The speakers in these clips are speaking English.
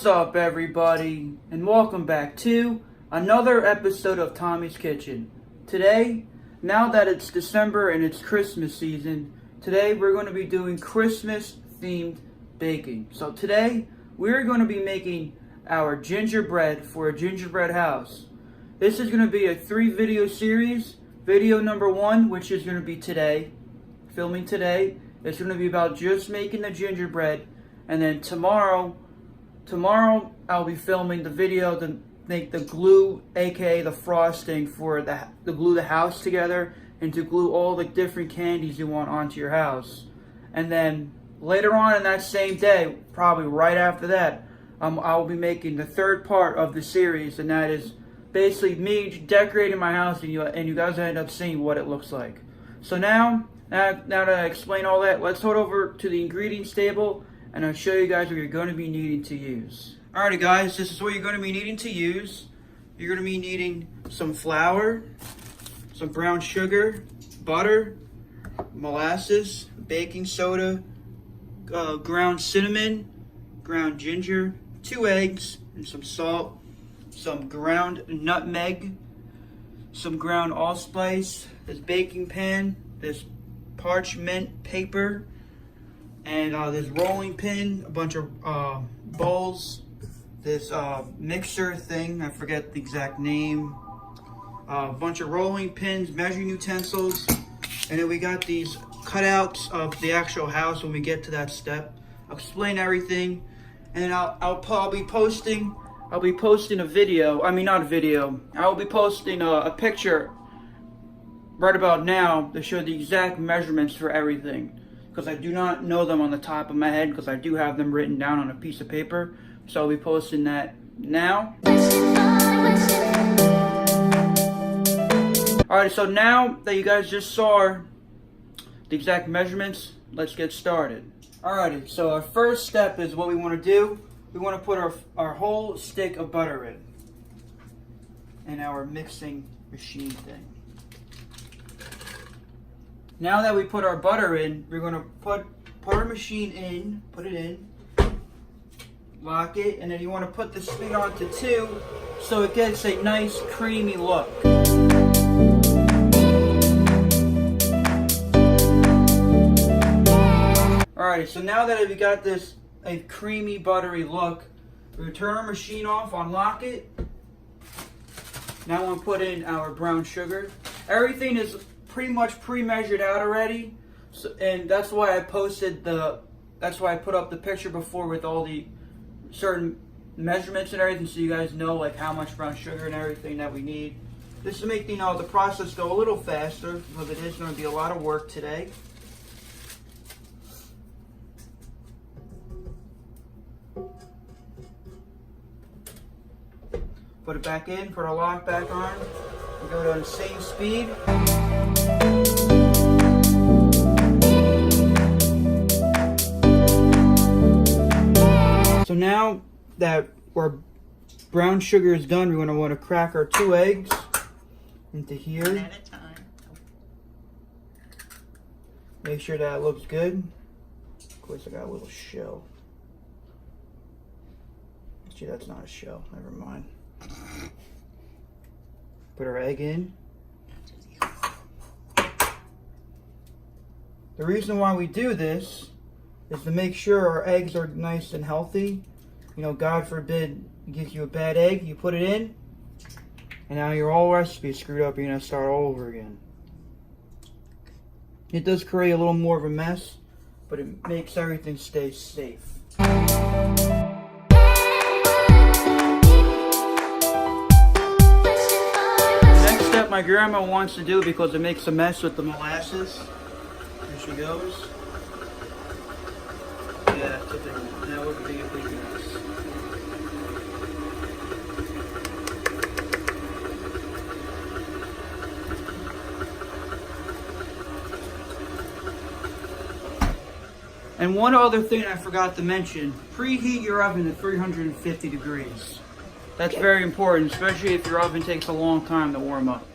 What's up, everybody, and welcome back to another episode of Tommy's Kitchen. Today, now that it's December and it's Christmas season, today we're going to be doing Christmas-themed baking. So today, we're going to be making our gingerbread for a gingerbread house. This is going to be a 3-video series. Video number 1, which is going to be today, filming today, it's going to be about just making the gingerbread. And then tomorrow I'll be filming the video to make the glue, aka the frosting, for the glue the house together and to glue all the different candies you want onto your house. And then later on in that same day, probably right after that, I'll be making the third part of the series, and that is basically me decorating my house, and you guys end up seeing what it looks like. So now that I explain all that, let's head over to the ingredients table and I'll show you guys what you're going to be needing to use. Alrighty guys, this is what you're going to be needing to use. You're going to be needing some flour, some brown sugar, butter, molasses, baking soda, ground cinnamon, ground ginger, 2 eggs, and some salt, some ground nutmeg, some ground allspice, this baking pan, this parchment paper, and this rolling pin, a bunch of bowls, this mixer thing, I forget the exact name, a bunch of rolling pins, measuring utensils, and then we got these cutouts of the actual house when we get to that step. I'll explain everything, and I'll be posting a video, I'll be posting a picture right about now to show the exact measurements for everything, because I do not know them on the top of my head, because I do have them written down on a piece of paper. So I'll be posting that now. Alright, so now that you guys just saw the exact measurements, let's get started. Alrighty, so our first step is what we want to do. We want to put our whole stick of butter in our mixing machine thing. Now that we put our butter in, we're going to put our machine in, put it in, lock it, and then you want to put the speed on to 2 so it gets a nice creamy look. Alright, so now that we got this a creamy buttery look, we're going to turn our machine off, unlock it. Now I'm going to put in our brown sugar. Everything is pretty much pre-measured out already, so, and that's why I put up the picture before with all the certain measurements and everything, so you guys know like how much brown sugar and everything that we need. This to make the process go a little faster, because it is going to be a lot of work today. Put it back in, put our lock back on, and go to the same speed. So now that our brown sugar is done, we're going to want to crack our 2 eggs into here. One at a time. Make sure that it looks good. Of course, I got a little shell. Actually, that's not a shell. Never mind. Put our egg in. The reason why we do this is to make sure our eggs are nice and healthy. You know, God forbid it gives you a bad egg, you put it in, and now your whole recipe is screwed up, you're going to start all over again. It does create a little more of a mess, but it makes everything stay safe. Next step my grandma wants to do, because it makes a mess with the molasses. Here she goes. Yeah, it's a big one. Now we're being a big mess. And one other thing I forgot to mention, preheat your oven to 350 degrees. That's very important, especially if your oven takes a long time to warm up.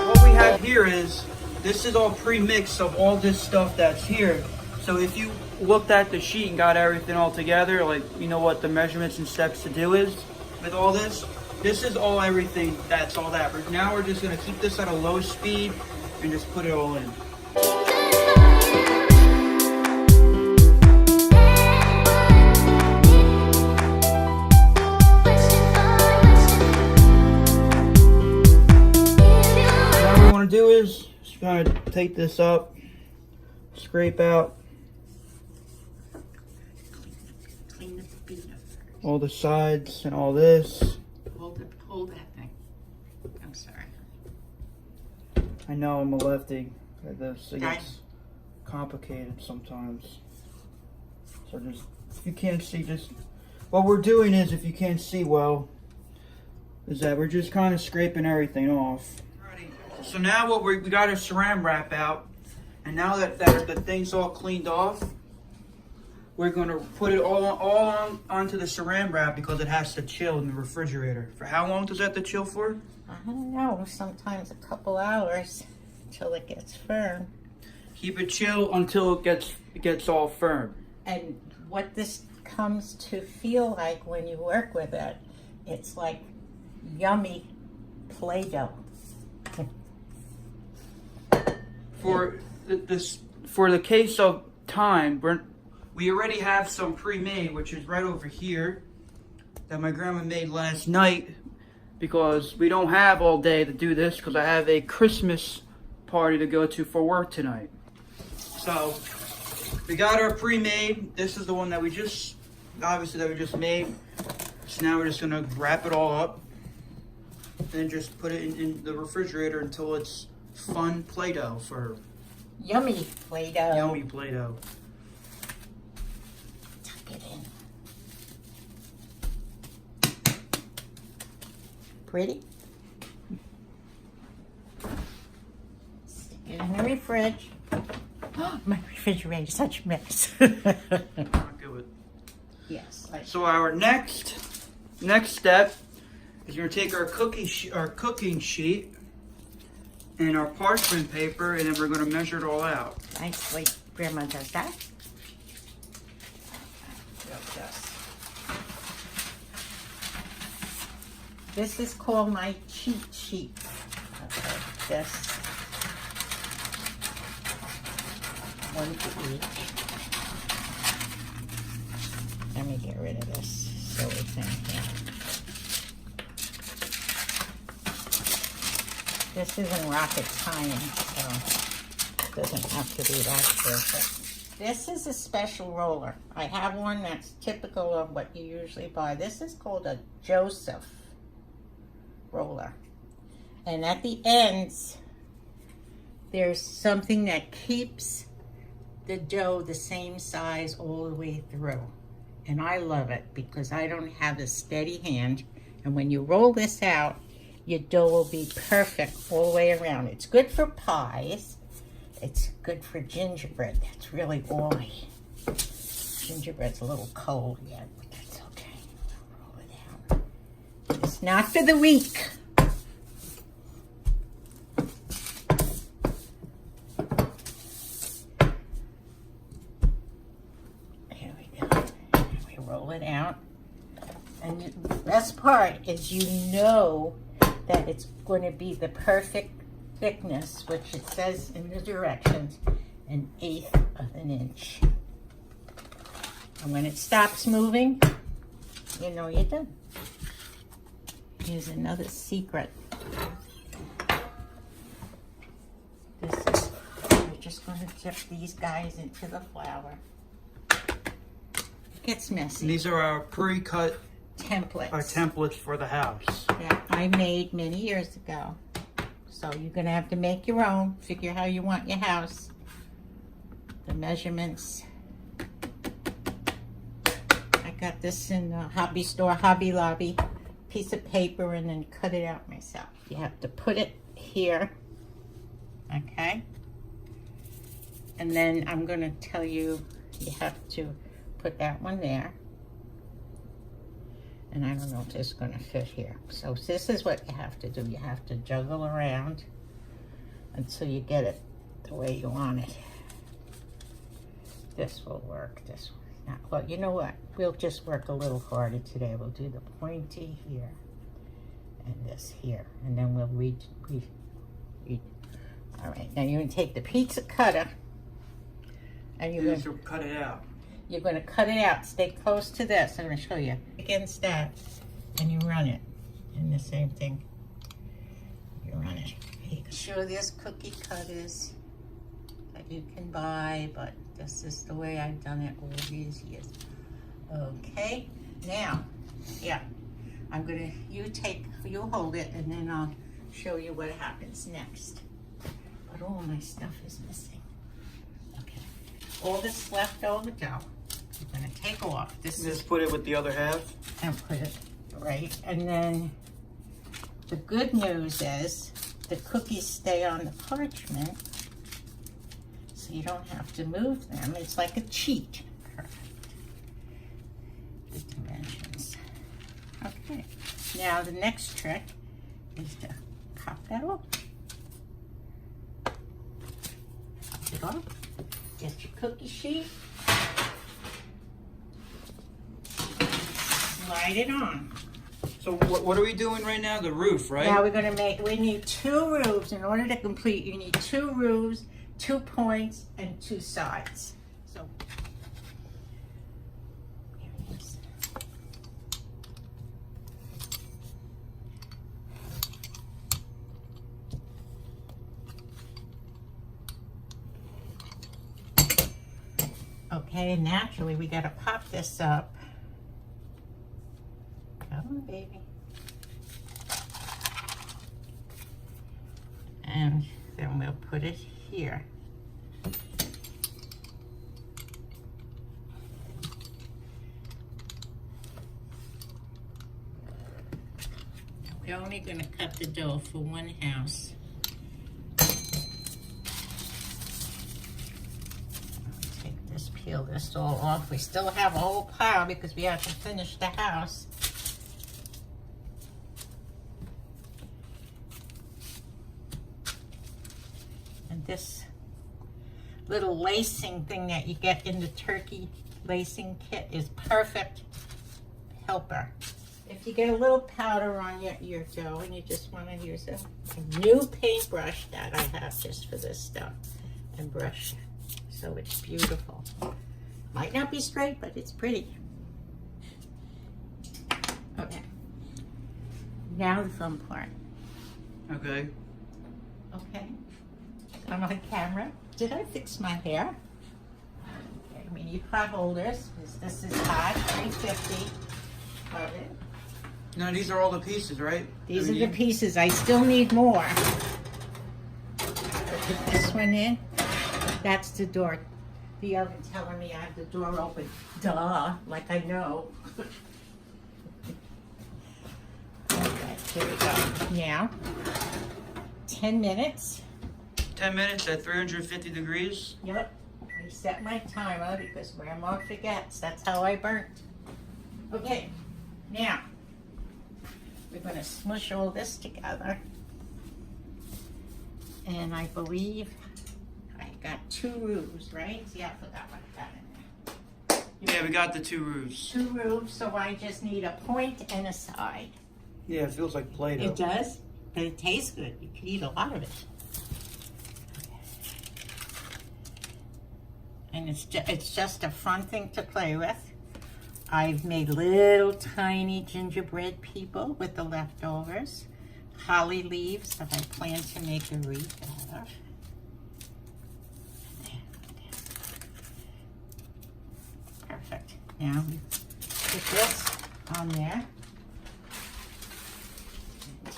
What we have here is this is all pre-mixed of all this stuff that's here. So if you looked at the sheet and got everything all together, like you know what the measurements and steps to do is with all this, this is all everything that's all that. But now we're just gonna keep this at a low speed and just put it all in. What we want to do is just kind of take this up, scrape out all the sides and all this. Hold that thing. I'm sorry. I know I'm a lefty. It gets complicated sometimes. So just, if you can't see, just what we're doing is, if you can't see well, is that we're just kind of scraping everything off. Alrighty. So now what we got our saran wrap out, and now that the thing's all cleaned off, we're going to put it all onto the saran wrap because it has to chill in the refrigerator. For how long does that have to chill for? I don't know. Sometimes a couple hours until it gets firm. Keep it chill until it gets all firm. And what this comes to feel like when you work with it, it's like yummy Play-Doh. For the case of time, we already have some pre-made, which is right over here, that my grandma made last night, because we don't have all day to do this because I have a Christmas party to go to for work tonight. So we got our pre-made. This is the one that we just made. So now we're just gonna wrap it all up and just put it in the refrigerator until it's fun Play-Doh for Yummy Play-Doh. Yummy Play-Doh. Tuck it in. Pretty. Stick it in the fridge. My refrigerator is such a mess. Not good. Yes. So our next step is we're gonna take our cooking sheet and our parchment paper, and then we're gonna measure it all out. Nicely, Grandma does that. This is called my cheat sheet. Okay, this one to each. Let me get rid of this so it's in here. This isn't rocket science, so it doesn't have to be that perfect. This is a special roller. I have one that's typical of what you usually buy. This is called a Joseph roller. And at the ends, there's something that keeps the dough the same size all the way through. And I love it because I don't have a steady hand. And when you roll this out, your dough will be perfect all the way around. It's good for pies. It's good for gingerbread. That's really oily. Gingerbread's a little cold yet, but that's okay. I'll roll it out. It's not for the weak. Here we go. We roll it out. And the best part is you know that it's going to be the perfect thickness, which it says in the directions, 1/8 of an inch. And when it stops moving, you know you're done. Here's another secret. We're just going to dip these guys into the flour. It gets messy. And these are our pre-cut templates. Our templates for the house. That I made many years ago. So you're going to have to make your own. Figure how you want your house. The measurements. I got this in the hobby store, Hobby Lobby. Piece of paper, and then cut it out myself. You have to put it here. Okay? And then I'm going to tell you, you have to put that one there. And I don't know if this is going to fit here. So this is what you have to do. You have to juggle around until you get it the way you want it. This will work. This will not. Well, you know what? We'll just work a little harder today. We'll do the pointy here and this here, and then we'll read. All right. Now you're gonna take the pizza cutter, and you're going to cut it out. You're going to cut it out. Stay close to this. I'm going to show you against that, and you run it. And the same thing. You run it. You can show there's cookie cutters that you can buy, but this is the way I've done it all these years. Okay, now, yeah, I'm gonna, you hold it, and then I'll show you what happens next. But all my stuff is missing. Okay, all this leftover dough, you're gonna take off. Just put it with the other half. And put it right, and then the good news is the cookies stay on the parchment, so you don't have to move them. It's like a cheat. Perfect. The dimensions. Okay. Now the next trick is to pop that off. Pop it off. Get your cookie sheet. Slide it on. So what are we doing right now? The roof, right? Now we're gonna we need 2 roofs. In order to complete, you need 2 roofs, 2 points, and 2 sides. So, here it is. Okay, and naturally we gotta pop this up. Come on, baby. And then we'll put it here. We're only going to cut the dough for 1 house. Take this, peel this all off. We still have a whole pile because we have to finish the house. This little lacing thing that you get in the turkey lacing kit is perfect helper. If you get a little powder on your dough and you just want to use a new paintbrush that I have just for this stuff and brush it so it's beautiful. Might not be straight, but it's pretty. Okay. Now the fun part. Okay. Okay. I'm on camera. Did I fix my hair? Okay, we need pot holders. This is hot, 350. No, these are all the pieces, right? These are the pieces. I still need more. Put this one in. That's the door. The oven telling me I have the door open. Duh, like I know. Okay, here we go. Now, 10 minutes. 10 minutes at 350 degrees. Yep. I set my timer because Grandma forgets. That's how I burnt. Okay. Now, we're going to smush all this together. And I believe I got 2 roofs, right? Yeah, I forgot what I got in there. Yeah, we got the 2 roofs. 2 roofs, so I just need a point and a side. Yeah, it feels like Play-Doh. It does, but it tastes good. You can eat a lot of it. And it's just a fun thing to play with. I've made little tiny gingerbread people with the leftovers. Holly leaves that I plan to make a wreath out of. Perfect. Now we put this on there.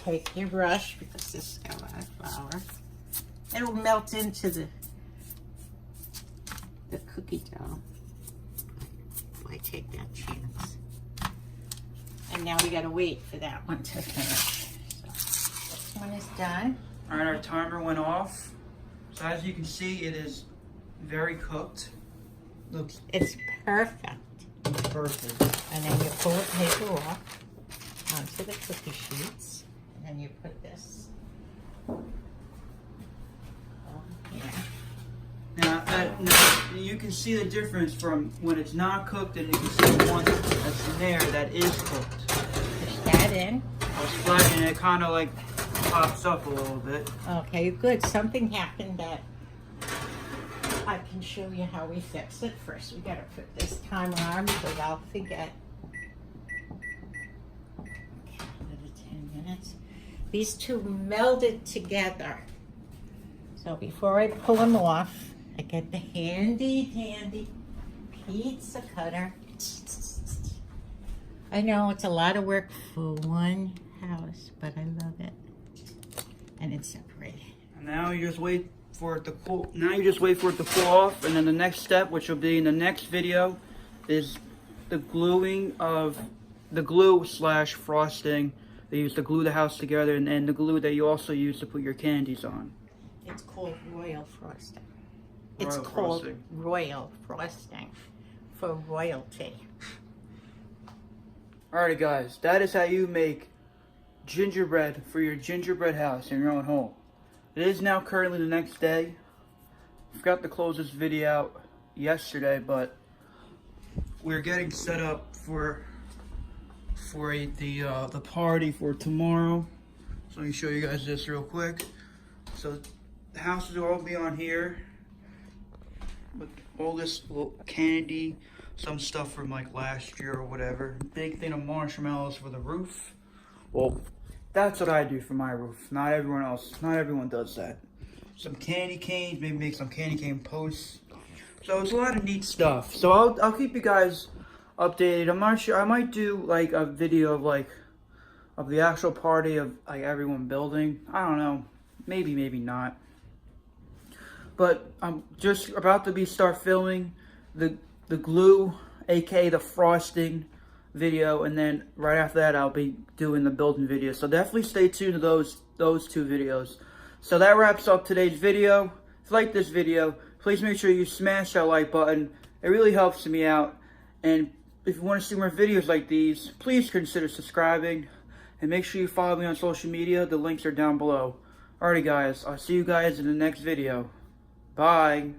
Take your brush because this has got a lot of flour. It'll melt into the cookie dough. I take that chance. And now we gotta wait for that one to finish. So this one is done. All right, our timer went off. So as you can see, it is very cooked. Looks It's perfect. perfect. And then you pull the paper off onto the cookie sheets. And then you put this. Oh, yeah. that you can see the difference from when it's not cooked, and you can see the one that's in there that is cooked. Push that in. I was flattening it, kind of like pops up a little bit. Okay, good. Something happened that I can show you how we fix it. First, we gotta put this timer on because I'll forget. Okay, another 10 minutes. These two melded together. So before I pull them off, I get the handy dandy pizza cutter. I know it's a lot of work for one house, but I love it. And it's separated. And now you just wait for it to cool. Now you just wait for it to cool off, and then the next step, which will be in the next video, is the gluing of the glue / frosting. They use to glue the house together, and then the glue that you also use to put your candies on. It's called royal frosting. Royal It's called frosting. royal frosting for royalty. Alrighty guys, that is how you make gingerbread for your gingerbread house in your own home. It is now currently the next day. I forgot to close this video out yesterday, but we're getting set up for the party for tomorrow. So let me show you guys this real quick. So the houses will all be on here with all this little candy, some stuff from like last year or whatever. Big thing of marshmallows for the roof. Well, that's what I do for my roof. Not everyone else. Not everyone does that. Some candy canes, maybe make some candy cane posts. So it's a lot of neat stuff. So I'll keep you guys updated. I'm not sure. I might do like a video of the actual party of like everyone building. I don't know. Maybe not. But I'm just about to start filming the glue, aka the frosting video, and then right after that I'll be doing the building video. So definitely stay tuned to those two videos. So that wraps up today's video. If you like this video, please make sure you smash that like button. It really helps me out. And if you want to see more videos like these, please consider subscribing. And make sure you follow me on social media. The links are down below. Alrighty guys, I'll see you guys in the next video. Bye.